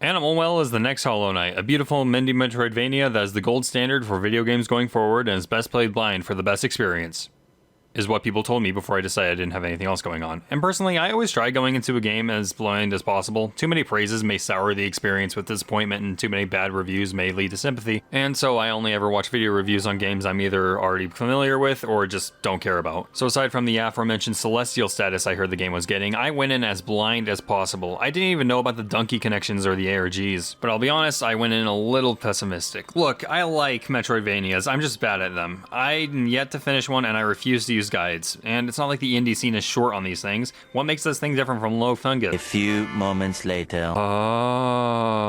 Animal Well is the next Hollow Knight, a beautiful indie Metroidvania that is the gold standard for video games going forward and is best played blind for the best experience. Is what people told me before I decided I didn't have anything else going on. And personally, I always try going into a game as blind as possible. Too many praises may sour the experience with disappointment, and too many bad reviews may lead to sympathy. And so I only ever watch video reviews on games I'm either already familiar with or just don't care about. So aside from the aforementioned celestial status I heard the game was getting, I went in as blind as possible. I didn't even know about the donkey connections or the ARGs. But I'll be honest, I went in a little pessimistic. Look, I like Metroidvanias, I'm just bad at them. I'm yet to finish one and I refuse to use guides, and it's not like the indie scene is short on these things. What makes this thing different from Low Fungus? A few moments later. Oh.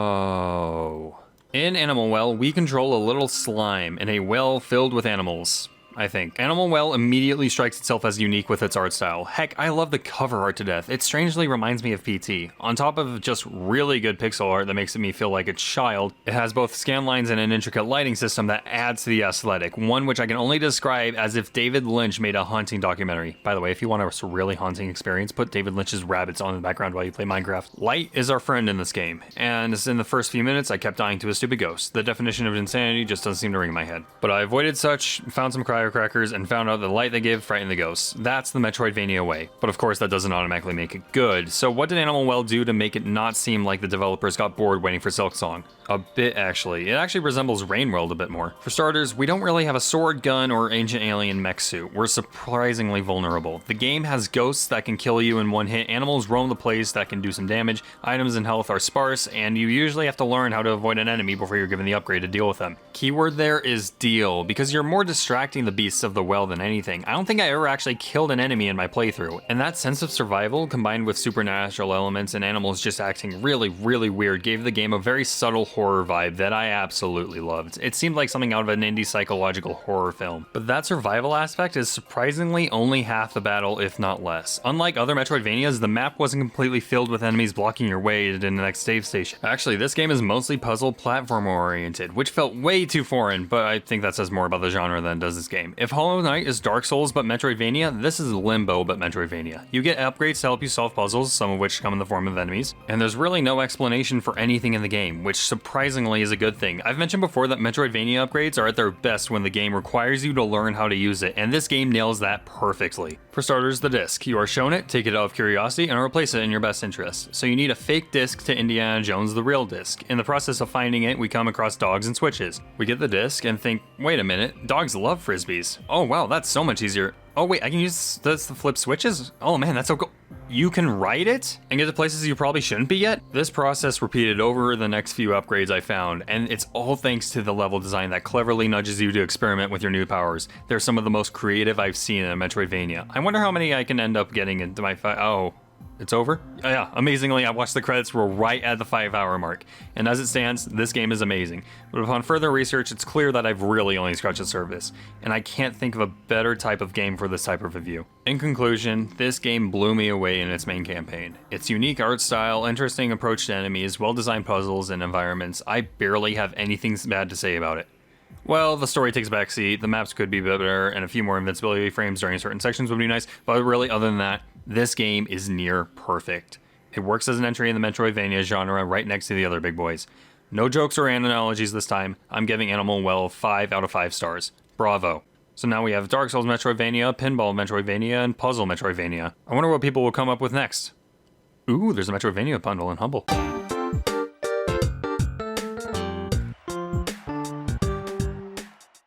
In Animal Well, we control a little slime in a well filled with animals. I think. Animal Well immediately strikes itself as unique with its art style. Heck, I love the cover art to death. It strangely reminds me of PT. On top of just really good pixel art that makes me feel like a child, it has both scan lines and an intricate lighting system that adds to the aesthetic, one which I can only describe as if David Lynch made a haunting documentary. By the way, if you want a really haunting experience, put David Lynch's rabbits on in the background while you play Minecraft. Light is our friend in this game, and in the first few minutes I kept dying to a stupid ghost. The definition of insanity just doesn't seem to ring in my head. But I avoided such, found some crackers, and found out the light they give frightened the ghosts. That's the Metroidvania way. But of course that doesn't automatically make it good. So what did Animal Well do to make it not seem like the developers got bored waiting for Silksong? A bit actually. It actually resembles Rainworld a bit more. For starters, we don't really have a sword, gun, or ancient alien mech suit. We're surprisingly vulnerable. The game has ghosts that can kill you in one hit, animals roam the place that can do some damage, items and health are sparse, and you usually have to learn how to avoid an enemy before you're given the upgrade to deal with them. Keyword there is deal, because you're more distracting the beasts of the well than anything. I don't think I ever actually killed an enemy in my playthrough, and that sense of survival combined with supernatural elements and animals just acting really weird gave the game a very subtle horror vibe that I absolutely loved. It seemed like something out of an indie psychological horror film. But that survival aspect is surprisingly only half the battle, if not less. Unlike other Metroidvanias, the map wasn't completely filled with enemies blocking your way to the next save station. Actually, this game is mostly puzzle platformer oriented, which felt way too foreign, but I think that says more about the genre than it does this game. If Hollow Knight is Dark Souls but Metroidvania, this is Limbo but Metroidvania. You get upgrades to help you solve puzzles, some of which come in the form of enemies, and there's really no explanation for anything in the game, which surprisingly is a good thing. I've mentioned before that Metroidvania upgrades are at their best when the game requires you to learn how to use it, and this game nails that perfectly. For starters, the disc. You are shown it, take it out of curiosity, and replace it in your best interest. So you need a fake disc to Indiana Jones the real disc. In the process of finding it, we come across dogs and switches. We get the disc and think, wait a minute, dogs love frisbees. Oh wow, that's so much easier. Oh wait, I can use this to flip switches? Oh man, that's so cool. You can ride it and get to places you probably shouldn't be yet? This process repeated over the next few upgrades I found, and it's all thanks to the level design that cleverly nudges you to experiment with your new powers. They're some of the most creative I've seen in a Metroidvania. I wonder how many I can end up getting into my oh. It's over? Yeah, amazingly, I watched the credits roll right at the 5-hour mark. And as it stands, this game is amazing. But upon further research, it's clear that I've really only scratched the surface. And I can't think of a better type of game for this type of review. In conclusion, this game blew me away in its main campaign. Its unique art style, interesting approach to enemies, well-designed puzzles and environments, I barely have anything bad to say about it. Well, the story takes a backseat, the maps could be better, and a few more invincibility frames during certain sections would be nice, but really, other than that, this game is near perfect. It works as an entry in the Metroidvania genre right next to the other big boys. No jokes or analogies this time. I'm giving Animal Well 5 out of 5 stars. Bravo. So now we have Dark Souls Metroidvania, Pinball Metroidvania, and Puzzle Metroidvania. I wonder what people will come up with next. Ooh, there's a Metroidvania bundle in Humble.